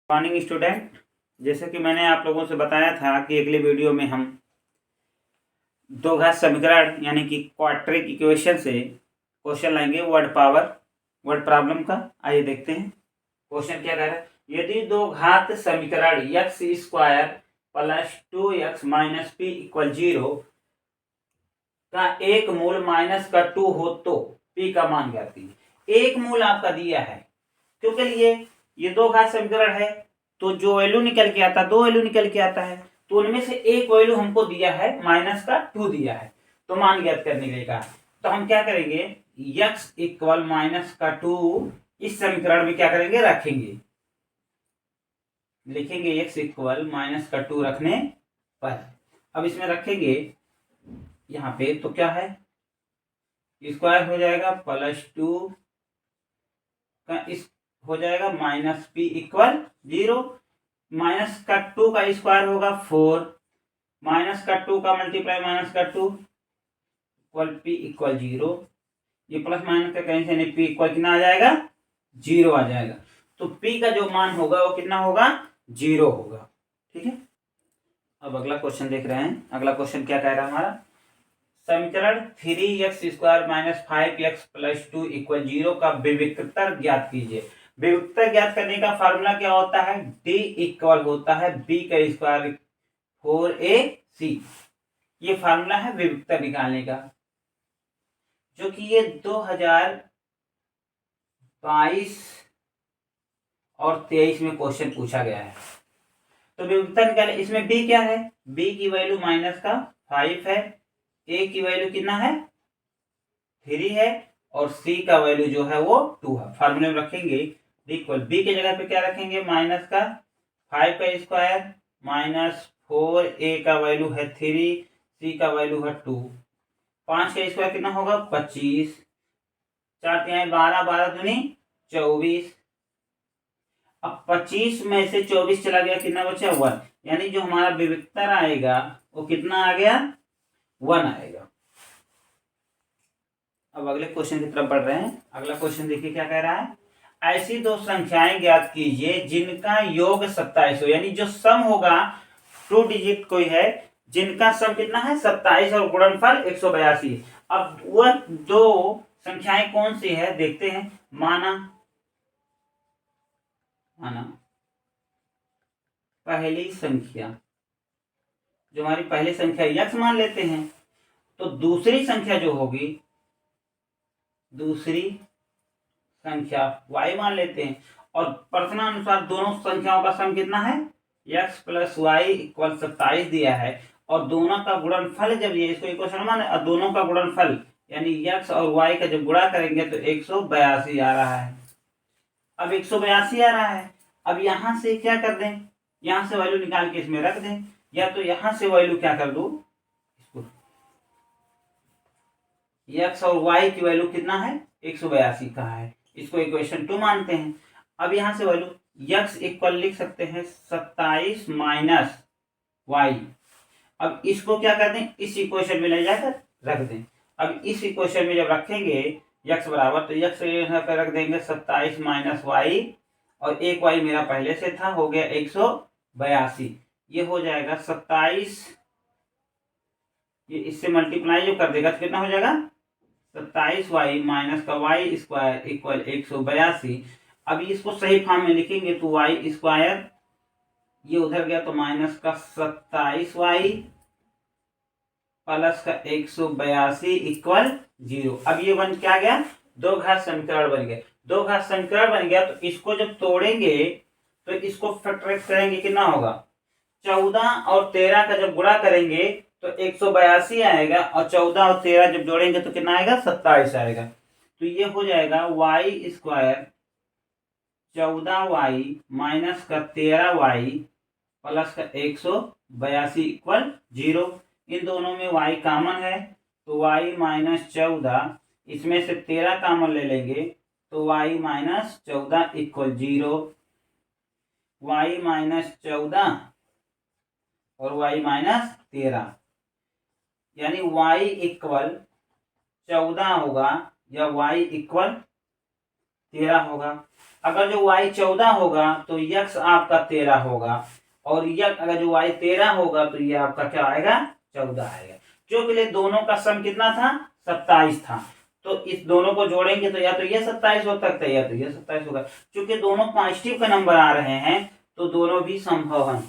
Morning student, जैसे कि मैंने आप लोगों से बताया था कि अगले वीडियो में हम दो घात समीकरण यानी कि क्वाड्रेटिक इक्वेशन से क्वेश्चन लाएंगे वर्ड प्रॉब्लम का। आइए देखते हैं क्वेश्चन क्या कह रहा है। यदि दो घात समीकरण x square plus 2x minus P equal 0 का एक मूल माइनस का 2 हो तो पी का मान ज्ञात कीजिए। एक मूल आपका दिया है, क्योंकि लिए ये दो घात समीकरण है तो जो वैल्यू निकल के आता है, दो वैल्यू निकल के आता है, तो उनमें से एक वैल्यू हमको दिया है, माइनस का 2 दिया है, तो मान ज्ञात करने के लिए कहा। तो हम क्या करेंगे, x इक्वल माइनस का 2 इस समीकरण में क्या करेंगे, रखेंगे, लिखेंगे x इक्वल माइनस का 2 रखने पर। अब इसमें रखेंगे यहाँ पे तो क्या है, स्क्वायर हो जाएगा प्लस 2 का इस हो जाएगा माइनस पी इक्वल 0। माइनस का 2 का स्क्वायर होगा 4, माइनस का 2 का मल्टीप्लाई माइनस का 2 इक्वल पी इक्वल 0। ये प्लस माइनस का कैंसिल है, पी इक्वल कितना आ जाएगा, 0 आ जाएगा। तो पी का जो मान होगा वो कितना होगा, 0 होगा। ठीक है, अब अगला क्वेश्चन देख रहे हैं। अगला क्वेश्चन क्या कह रहा है हमारा, समीकरण 3x² minus 5x plus 2 equal 0 का विविक्तर ज्ञात कीजिए। विविक्तर ज्ञात करने का फार्मूला क्या होता है, d इक्वल होता है b का स्क्वायर 4ac। ये फार्मूला है विविक्तर निकालने का, जो कि ये 2022 और 23 में क्वेश्चन पूछा गया है। तो विविक्तर निकाले, इसमें b क्या है, b की वैल्यू माइनस का 5 है, a की वैल्यू कितना है, 3 है, और c का वैल्यू जो है वो 2 है। फार्मूले में रखेंगे इक्वल b के जगह पे क्या रखेंगे, माइनस का 5 का स्क्वायर माइनस 4a का वैल्यू है 3, c का वैल्यू है 2। 5 का स्क्वायर कितना होगा, 25, 4 3 12, 12 दूनी 24। अब 25 में से 24 चला गया, कितना बचा, 1। यानी जो हमारा विविक्तर आएगा वो कितना आ गया, 1 आएगा। अब अगले क्वेश्चन की तरफ बढ़ रहे हैं। अगला क्वेश्चन देखिए क्या कह रहा है, ऐसी दो संख्याएं ज्ञात कीजिए जिनका योग 27 हो, यानी जो सम होगा 2 डिजिट कोई है जिनका सम कितना है 27 और गुणनफल 182। अब वह दो संख्याएं कौन सी है देखते हैं। माना पहली संख्या, जो हमारी पहली संख्या x मान लेते हैं, तो दूसरी संख्या जो होगी, दूसरी संख्या y मान लेते हैं, और प्रश्नानुसार दोनों संख्याओं का सम कितना है, x प्लस वाई इक्वल 27 दिया है, और दोनों का गुणनफल जब ये इसको इक्वेशन माने, और दोनों का गुणनफल यानी x और y का जब गुणा करेंगे तो 182 आ रहा है। अब 182 आ रहा है, अब यहां से क्या कर दें, यहां से वैल्यू निकाल के इसमें रख दें, या तो यहां से वैल्यू क्या कर दो, x और y की वैल्यू कितना है, 182 का है, इसको इक्वेशन 2 मानते हैं। अब यहां से वैल्यू x इक्वल लिख सकते हैं 27 माइनस y। अब इसको क्या कर दें, इस इक्वेशन में ले जाकर रख दें। अब इस इक्वेशन में जब रखेंगे x बराबर, तो x यहाँ पे रख देंगे 27 माइनस y, और एक y मेरा पहले से था, हो गया 182। ये हो जाएगा 27, ये इससे मल्टीप्लाई जो कर देगा तो कितना हो जाएगा, 27y माइनस का वाई स्क्वायर इक्वल 182। अभी इसको सही फॉर्म में लिखेंगे तो वाई स्क्वायर, ये उधर गया तो माइनस का 27y प्लस का 182 इक्वल 0। अब ये बन क्या गया, दो घात समीकरण बन गया। दो घात समीकरण बन गया तो इसको जब तोड़ेंगे तो इसको फैक्टराइज करेंगे, कितना होगा, 14 और 13 का जब गुणा करेंगे तो 182 आएगा, और 14 और 13 जब जोड़ेंगे तो कितना आएगा, 27 आएगा। तो ये हो जाएगा वाई स्क्वायर 14y माइनस का 13y प्लस का 182 इक्वल 0। इन दोनों में y कॉमन है तो y माइनस 14, इसमें से 13 कॉमन ले लेंगे तो y minus 14 equal 0। y minus 14 और y माइनस 13, यानी y इक्वल 14 होगा या y इक्वल 13 होगा। अगर जो y 14 होगा तो x आपका 13 होगा, और अगर जो y 13 होगा तो ये आपका क्या आएगा, 14 आएगा। जो के लिए दोनों का सम कितना था, 27 था। तो इस दोनों को जोड़ेंगे तो या तो ये 27 हो सकता है या तो ये 27 होगा। क्योंकि दोनों पॉजिटिव का नंबर आ रहे हैं तो दोनों भी संभव है।